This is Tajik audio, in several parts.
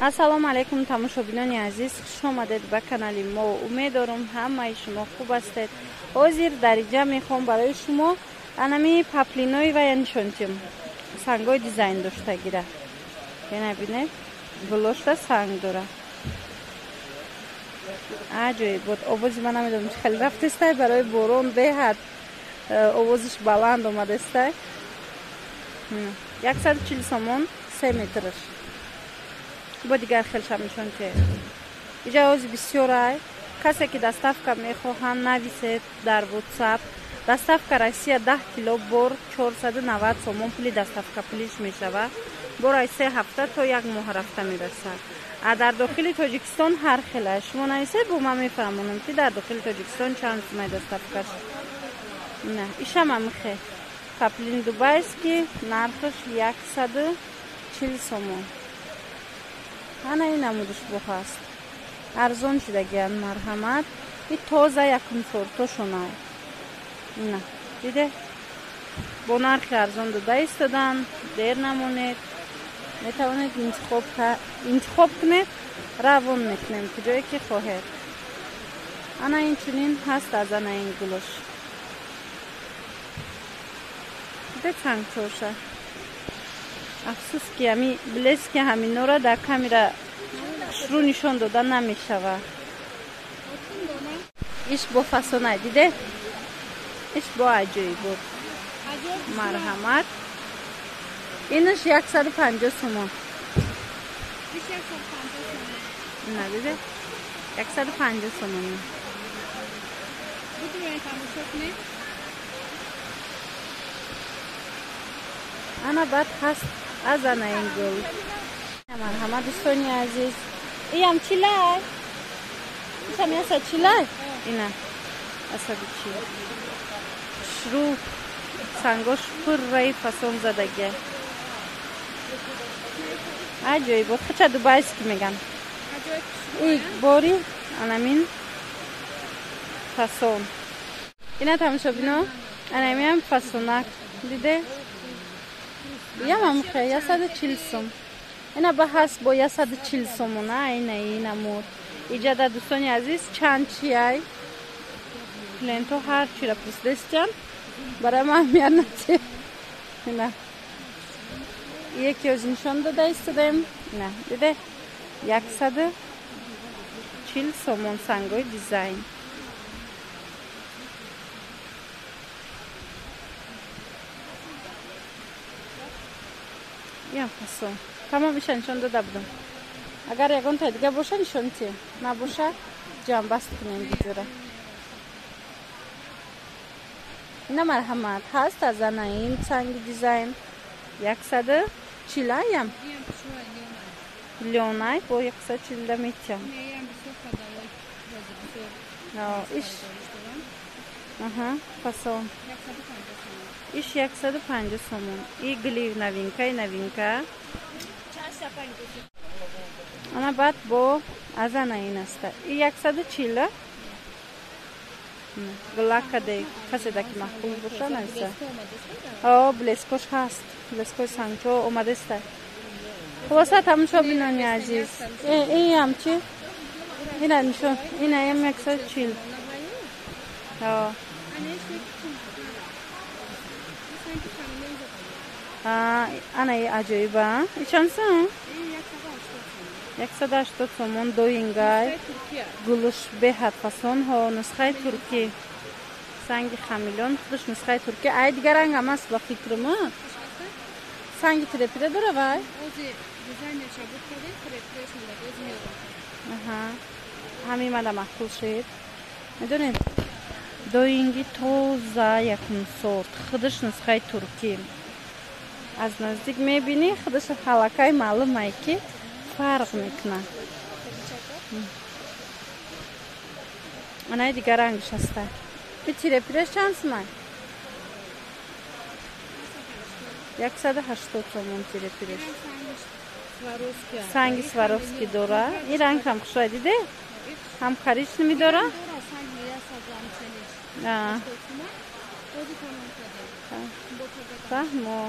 ассалому алайкум тамошобинони азиз, хуш омадед ба канали мо. Умеддорам ҳамаи шумо хуб ҳастед. ҳозир дар инҷа мехоҳам барои шумо анами паплинои ва нишонтим сангҳои дизайн доштагира. Яна бинед, гулошта санг дора. Аҷоиб буд. Овози ман намедонам чӣ хеле рафтестай, барои борон беҳад овозиш баланд омадестай. 140 сомон 3 метраш. با دیگر خیلشم نشون که اینجا از بسیار کسی که دستافکا میخواهند نویسید در واتساپ. دستافکا روسیه 10 کیلو بار 490 سومون پولی دستافکا پولیش میشود. برای 3 هفته تا 1 ماه رفته میرسد. در داخل تاجیکستان هر خیلی شما نویسید با من میفهمونم که در داخل تاجیکستان چند سومه دستافکاش. نه ایشم هم خیلی پاپلین دوبای است که نرخش 140 سومون. ана ин намудиш бохаст арзон шудагиян марҳамат и тоза якум сортошонай ина диде бо нархи арзон дода истодан дер намонед метавонед интихоб кунед равон мекунем куҷое ки хоҳед ана инчунин ҳаст аз ана ин гулош диде чангчоша афсус ки ҳами блески ҳаминора дар камера шурӯъ нишон дода намешавад. иш бо фасонай диде иш бо аҷоиб буд. марҳамат инаш 150 сомон. ина диде 150 сомон. ана баъд ҳаст аз ана ин гул. марҳамат дӯстони азиз. иам чилай? ишам яса чилай? ина асаби чи. шурӯъ сангош пурраи фасон задагия. аҷоиб хача дубайский меган. и бори анамин фасон. ина тамошобино анамиам фасонак диде ямам хе 140 сом. ина ба ҳаст бо 140 сомона айна ина мод. иҷада дӯстони азиз чанд чиай? ленто ҳар чира пурсидестан барои ман миарнати. ина яке оз нишон дода истодем. ина диде 140 сомон сангои дизайн. я фасон тамомиша нишон дода будам. агар ягонтаи дига боша нишонтем, набоша ҷамъбаст кунем бизура. ина марҳамат ҳаст аз ана ин санги дизайн 140 аям леонай бо 140 метям. иш фасон иш 150 сомон. и гли новинка ана баъд бо аз ана ин аста и 140 глакаде каседа ки маҳбуб боша нависа. блескош ҳаст, блескои сангчо омадеста. хулоса тамошобинони азиз иам чи ина нишон ина ям 140. ана аҷоиба ичонсон 180 сомон доингай гулуш беҳад фасонҳо нусхаи туркӣ санги хамилён худаш нусхаи туркӣ. ай дигар ранг ҳам аст ба фикрама санги трепида дора вай. ҳамин мада маҳфуз шед медонед доинги тоза якум сорт худаш нусхаи туркӣ. аз наздик мебинӣ худаш ҳалакаи маълумае ки фарқ мекунад. анаи дигар рангаш аста. ки тирепираш чанд сумай? 180 сомон тирепираш. санги сваровски дора. ин ранг ҳам хушай диде ҳам коричневый дора. фаҳмо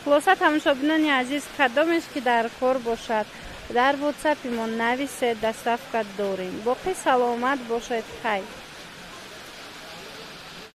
хулоса тамошобинони азиз кадомеш ки дар кор бошад дар ватсапи мо нависед, доставка дорем. Боқӣ саломат бошед. Хайр.